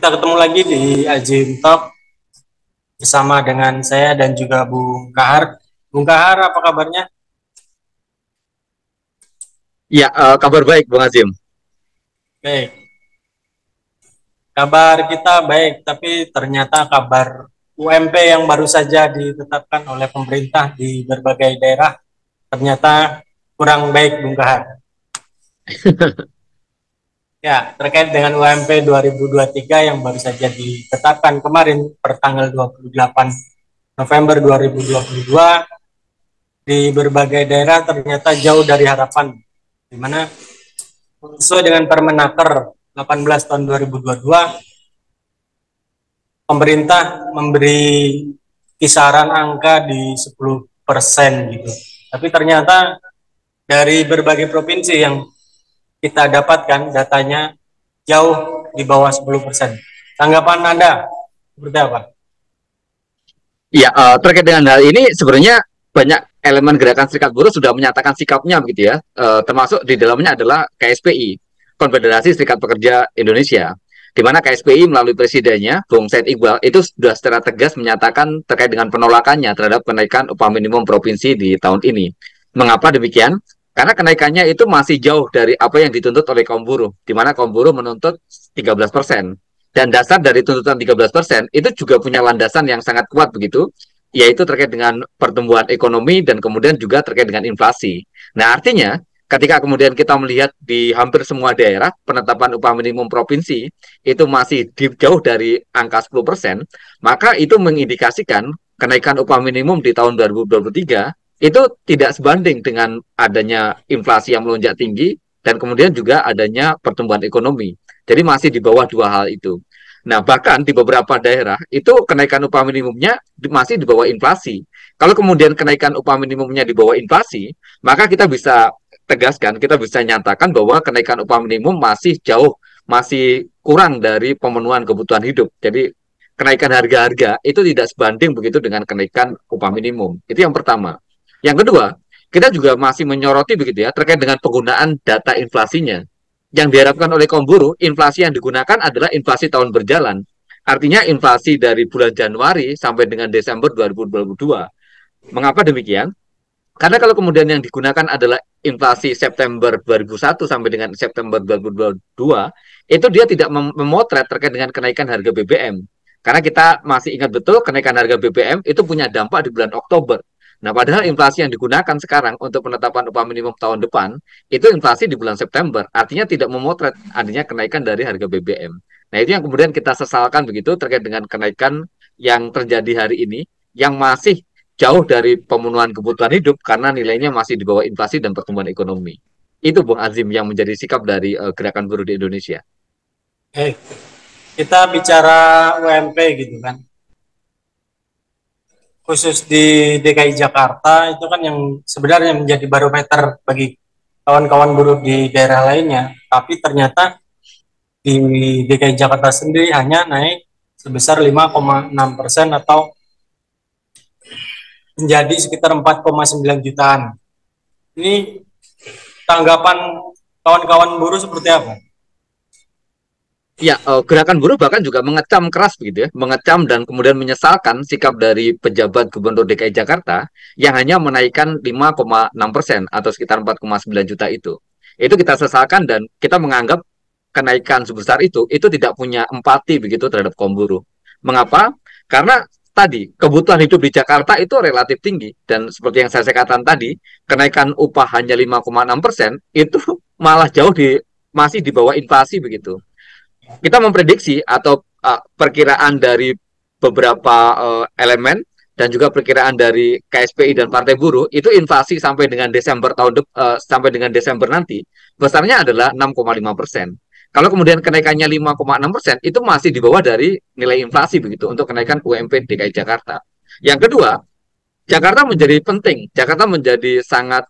Kita ketemu lagi di Ajim Talk bersama dengan saya dan juga Bung Kahar. Bung Kahar, apa kabarnya? Ya, kabar baik, Bang Azim. Baik, kabar kita baik, tapi ternyata kabar UMP yang baru saja ditetapkan oleh pemerintah di berbagai daerah ternyata kurang baik, Bung Kahar. Ya, terkait dengan UMP 2023 yang baru saja ditetapkan kemarin per tanggal 28 November 2022 di berbagai daerah ternyata jauh dari harapan, di mana sesuai dengan Permenaker 18 tahun 2022, pemerintah memberi kisaran angka di 10% gitu. Tapi ternyata dari berbagai provinsi yang kita dapatkan datanya jauh di bawah 10%. Tanggapan Anda seperti apa? Ya, terkait dengan hal ini sebenarnya banyak elemen gerakan serikat buruh sudah menyatakan sikapnya begitu ya. Termasuk di dalamnya adalah KSPI, Konfederasi Serikat Pekerja Indonesia, di mana KSPI melalui presidennya, Bung Said Iqbal, itu sudah secara tegas menyatakan terkait dengan penolakannya terhadap kenaikan upah minimum provinsi di tahun ini. Mengapa demikian? Karena kenaikannya itu masih jauh dari apa yang dituntut oleh kaum buruh, di mana kaum buruh menuntut 13%. Dan dasar dari tuntutan 13% itu juga punya landasan yang sangat kuat begitu, yaitu terkait dengan pertumbuhan ekonomi dan kemudian juga terkait dengan inflasi. Nah, artinya ketika kemudian kita melihat di hampir semua daerah penetapan upah minimum provinsi itu masih jauh dari angka 10%, maka itu mengindikasikan kenaikan upah minimum di tahun 2023 itu tidak sebanding dengan adanya inflasi yang melonjak tinggi dan kemudian juga adanya pertumbuhan ekonomi. Jadi masih di bawah dua hal itu. Nah, bahkan di beberapa daerah itu kenaikan upah minimumnya masih di bawah inflasi. Kalau kemudian kenaikan upah minimumnya di bawah inflasi, maka kita bisa tegaskan, kita bisa nyatakan bahwa kenaikan upah minimum masih jauh, masih kurang dari pemenuhan kebutuhan hidup. Jadi kenaikan harga-harga itu tidak sebanding begitu dengan kenaikan upah minimum. Itu yang pertama. Yang kedua, kita juga masih menyoroti begitu ya terkait dengan penggunaan data inflasinya. Yang diharapkan oleh kaum buruh, inflasi yang digunakan adalah inflasi tahun berjalan. Artinya inflasi dari bulan Januari sampai dengan Desember 2022. Mengapa demikian? Karena kalau kemudian yang digunakan adalah inflasi September 2001 sampai dengan September 2022, itu dia tidak memotret terkait dengan kenaikan harga BBM. Karena kita masih ingat betul kenaikan harga BBM itu punya dampak di bulan Oktober. Nah, padahal inflasi yang digunakan sekarang untuk penetapan upah minimum tahun depan itu inflasi di bulan September, artinya tidak memotret adanya kenaikan dari harga BBM. Nah, itu yang kemudian kita sesalkan begitu terkait dengan kenaikan yang terjadi hari ini, yang masih jauh dari pemenuhan kebutuhan hidup karena nilainya masih di bawah inflasi dan pertumbuhan ekonomi. Itu Bung Azim yang menjadi sikap dari gerakan buruh di Indonesia. Kita bicara UMP gitu kan. Khusus di DKI Jakarta itu kan yang sebenarnya menjadi barometer bagi kawan-kawan buruh di daerah lainnya, tapi ternyata di DKI Jakarta sendiri hanya naik sebesar 5,6% atau menjadi sekitar 4,9 jutaan. Ini tanggapan kawan-kawan buruh seperti apa? Ya, gerakan buruh bahkan juga mengecam keras begitu ya, mengecam dan kemudian menyesalkan sikap dari pejabat Gubernur DKI Jakarta yang hanya menaikkan 5,6% atau sekitar 4,9 juta itu. Itu kita sesalkan dan kita menganggap kenaikan sebesar itu tidak punya empati begitu terhadap kaum buruh. Mengapa? Karena tadi kebutuhan hidup di Jakarta itu relatif tinggi dan seperti yang saya katakan tadi, kenaikan upah hanya 5,6% itu malah jauh masih di bawah inflasi begitu. Kita memprediksi atau perkiraan dari beberapa elemen dan juga perkiraan dari KSPI dan Partai Buruh itu inflasi sampai dengan Desember sampai dengan Desember nanti besarnya adalah 6,5%. Kalau kemudian kenaikannya 5,6% itu masih di bawah dari nilai inflasi begitu untuk kenaikan UMP DKI Jakarta. Yang kedua, Jakarta menjadi penting. Jakarta menjadi sangat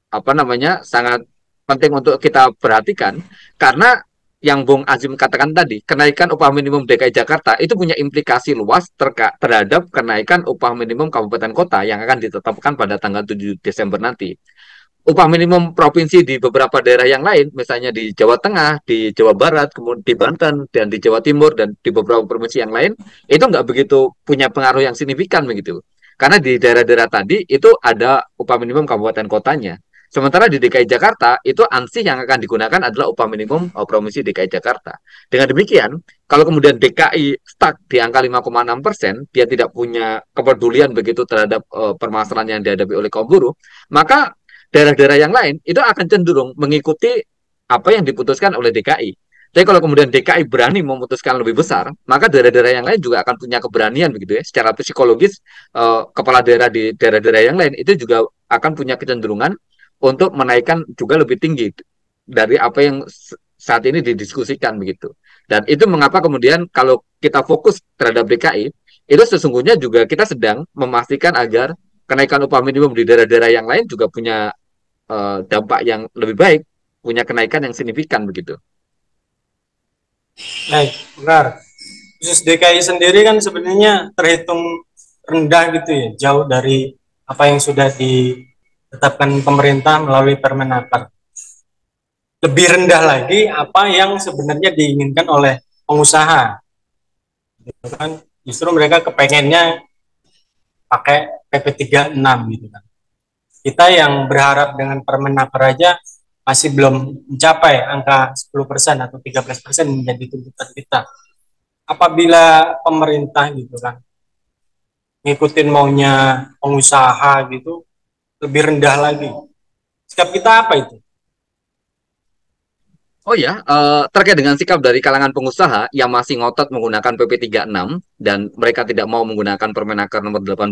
apa namanya? Sangat penting untuk kita perhatikan karena yang Bung Azim katakan tadi, kenaikan upah minimum DKI Jakarta itu punya implikasi luas terhadap kenaikan upah minimum kabupaten kota yang akan ditetapkan pada tanggal 7 Desember nanti. upah minimum provinsi di beberapa daerah yang lain, misalnya di Jawa Tengah, di Jawa Barat, kemudian di Banten, dan di Jawa Timur, dan di beberapa provinsi yang lain, itu nggak begitu punya pengaruh yang signifikan begitu. Karena di daerah-daerah tadi itu ada upah minimum kabupaten kotanya. Sementara di DKI Jakarta itu ANSI yang akan digunakan adalah upah minimum provinsi DKI Jakarta. Dengan demikian, kalau kemudian DKI stuck di angka 5,6%, dia tidak punya kepedulian begitu terhadap permasalahan yang dihadapi oleh kaum buruh, maka daerah-daerah yang lain itu akan cenderung mengikuti apa yang diputuskan oleh DKI. Tapi kalau kemudian DKI berani memutuskan lebih besar, maka daerah-daerah yang lain juga akan punya keberanian begitu ya. Secara psikologis, kepala daerah di daerah-daerah yang lain itu juga akan punya kecenderungan untuk menaikkan juga lebih tinggi dari apa yang saat ini didiskusikan begitu. Dan itu mengapa kemudian kalau kita fokus terhadap DKI, itu sesungguhnya juga kita sedang memastikan agar kenaikan upah minimum di daerah-daerah yang lain juga punya dampak yang lebih baik, punya kenaikan yang signifikan begitu. Baik, benar. Khusus DKI sendiri kan sebenarnya terhitung rendah gitu ya, jauh dari apa yang sudah ditetapkan pemerintah melalui Permenaker. Lebih rendah lagi apa yang sebenarnya diinginkan oleh pengusaha. Gitu kan, justru mereka kepengennya pakai PP 36 gitu kan. Kita yang berharap dengan Permenaker aja masih belum mencapai angka 10% atau 13% menjadi tuntutan kita. Apabila pemerintah gitu kan ngikutin maunya pengusaha gitu, lebih rendah lagi. Sikap kita apa itu? Oh ya, terkait dengan sikap dari kalangan pengusaha yang masih ngotot menggunakan PP 36 dan mereka tidak mau menggunakan Permenaker nomor 18.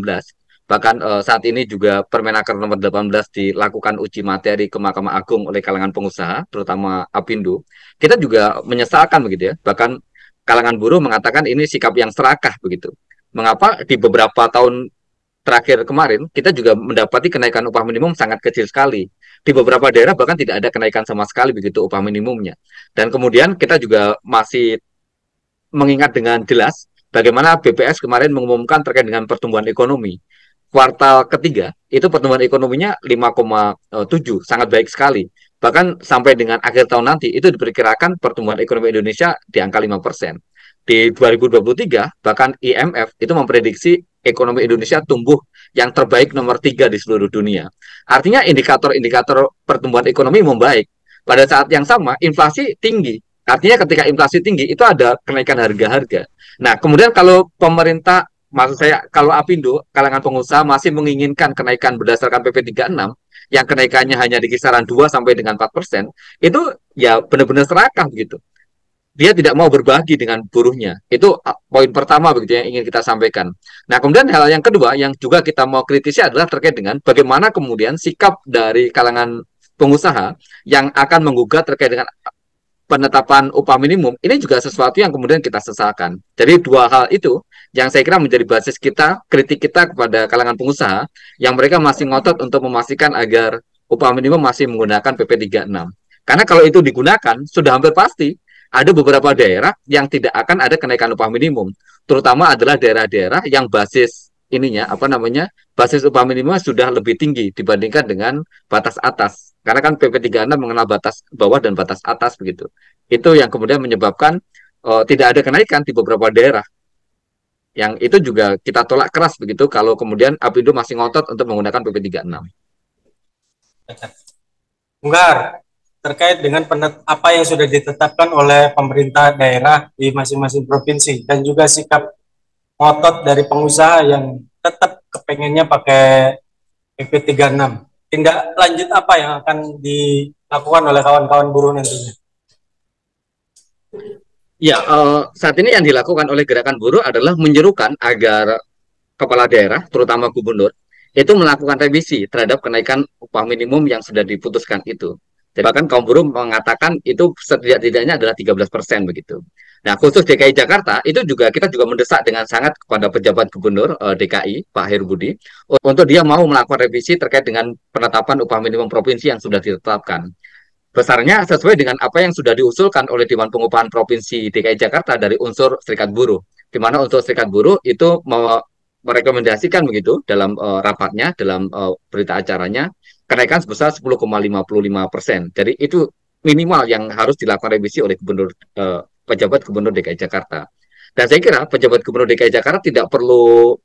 Bahkan saat ini juga Permenaker nomor 18 dilakukan uji materi ke Mahkamah Agung oleh kalangan pengusaha, terutama Apindo. Kita juga menyesalkan begitu ya. Bahkan kalangan buruh mengatakan ini sikap yang serakah begitu. Mengapa di beberapa tahun terakhir kemarin kita juga mendapati kenaikan upah minimum sangat kecil sekali. Di beberapa daerah bahkan tidak ada kenaikan sama sekali begitu upah minimumnya. Dan kemudian kita juga masih mengingat dengan jelas bagaimana BPS kemarin mengumumkan terkait dengan pertumbuhan ekonomi. Kuartal ketiga itu pertumbuhan ekonominya 5,7, sangat baik sekali. Bahkan sampai dengan akhir tahun nanti itu diperkirakan pertumbuhan ekonomi Indonesia di angka 5%. Di 2023 bahkan IMF itu memprediksi ekonomi Indonesia tumbuh yang terbaik nomor 3 di seluruh dunia. Artinya indikator-indikator pertumbuhan ekonomi membaik. Pada saat yang sama inflasi tinggi. Artinya ketika inflasi tinggi itu ada kenaikan harga-harga. Nah, kemudian kalau pemerintah, maksud saya kalau Apindo, kalangan pengusaha masih menginginkan kenaikan berdasarkan PP 36 yang kenaikannya hanya di kisaran 2 sampai dengan 4%, itu ya benar-benar serakah begitu. Dia tidak mau berbagi dengan buruhnya. Itu poin pertama begitu yang ingin kita sampaikan. Nah, kemudian hal yang kedua yang juga kita mau kritisi adalah terkait dengan bagaimana kemudian sikap dari kalangan pengusaha yang akan menggugat terkait dengan penetapan upah minimum. Ini juga sesuatu yang kemudian kita sesalkan. Jadi dua hal itu yang saya kira menjadi basis kita, kritik kita kepada kalangan pengusaha yang mereka masih ngotot untuk memastikan agar upah minimum masih menggunakan PP 36. Karena kalau itu digunakan, sudah hampir pasti ada beberapa daerah yang tidak akan ada kenaikan upah minimum, terutama adalah daerah-daerah yang basis ininya apa namanya basis upah minimum sudah lebih tinggi dibandingkan dengan batas atas. Karena kan PP 36 mengenal batas bawah dan batas atas begitu. Itu yang kemudian menyebabkan tidak ada kenaikan di beberapa daerah. Yang itu juga kita tolak keras begitu kalau kemudian Apindo masih ngotot untuk menggunakan PP 36. Enggak, terkait dengan apa yang sudah ditetapkan oleh pemerintah daerah di masing-masing provinsi dan juga sikap ngotot dari pengusaha yang tetap kepengennya pakai PP 36. Tindak lanjut apa yang akan dilakukan oleh kawan-kawan buruh nantinya? Ya, saat ini yang dilakukan oleh gerakan buruh adalah menyerukan agar kepala daerah, terutama gubernur, itu melakukan revisi terhadap kenaikan upah minimum yang sudah diputuskan itu. Jadi bahkan kaum buruh mengatakan itu setidak-tidaknya adalah 13% begitu. Nah, khusus DKI Jakarta itu juga kita juga mendesak dengan sangat kepada pejabat gubernur DKI Pak Heru Budi untuk dia mau melakukan revisi terkait dengan penetapan upah minimum provinsi yang sudah ditetapkan. Besarnya sesuai dengan apa yang sudah diusulkan oleh Dewan Pengupahan Provinsi DKI Jakarta dari unsur serikat buruh, di mana unsur serikat buruh itu merekomendasikan begitu dalam rapatnya, dalam berita acaranya, kenaikan sebesar 10,55%. Jadi itu minimal yang harus dilakukan revisi oleh pejabat gubernur DKI Jakarta. Dan saya kira pejabat gubernur DKI Jakarta tidak perlu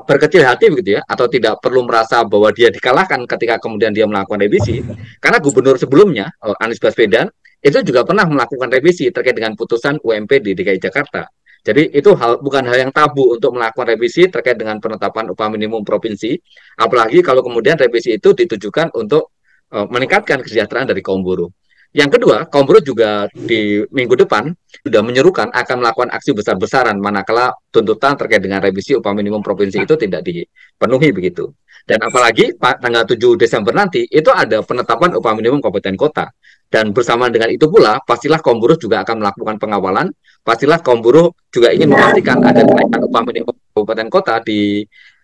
berkecil hati begitu ya, atau tidak perlu merasa bahwa dia dikalahkan ketika kemudian dia melakukan revisi, karena gubernur sebelumnya Anies Baswedan itu juga pernah melakukan revisi terkait dengan putusan UMP di DKI Jakarta. Jadi itu bukan hal yang tabu untuk melakukan revisi terkait dengan penetapan upah minimum provinsi, apalagi kalau kemudian revisi itu ditujukan untuk meningkatkan kesejahteraan dari kaum buruh. Yang kedua, kaum buruh juga di minggu depan sudah menyerukan akan melakukan aksi besar-besaran manakala tuntutan terkait dengan revisi upah minimum provinsi itu tidak dipenuhi begitu. Dan apalagi tanggal 7 Desember nanti itu ada penetapan upah minimum kabupaten kota. Dan bersamaan dengan itu pula, pastilah kaum buruh juga akan melakukan pengawalan, pastilah kaum buruh juga ingin memastikan agar kenaikan upah minimum kabupaten kota di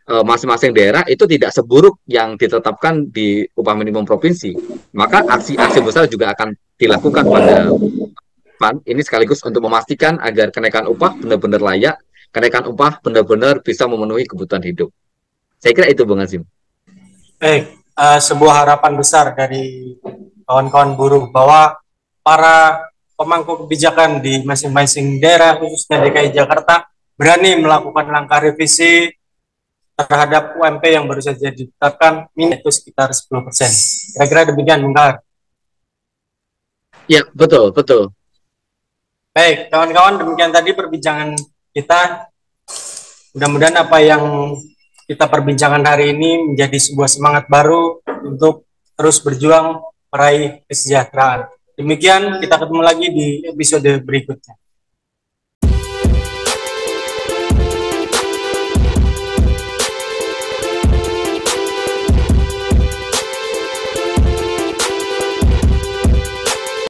masing-masing daerah itu tidak seburuk yang ditetapkan di upah minimum provinsi. Maka aksi-aksi besar juga akan dilakukan pada depan ini sekaligus untuk memastikan agar kenaikan upah benar-benar layak, kenaikan upah benar-benar bisa memenuhi kebutuhan hidup. Saya kira itu, Bung Azim. Baik, sebuah harapan besar dari kawan-kawan buruh bahwa para pemangku kebijakan di masing-masing daerah, khususnya DKI Jakarta, berani melakukan langkah revisi terhadap UMP yang baru saja ditetapkan, itu sekitar 10%. Kira-kira demikian, Bung Kahar. Ya, betul, betul. Baik, kawan-kawan, demikian tadi perbincangan kita. Mudah-mudahan apa yang kita perbincangkan hari ini menjadi sebuah semangat baru untuk terus berjuang meraih kesejahteraan. Demikian, kita ketemu lagi di episode berikutnya.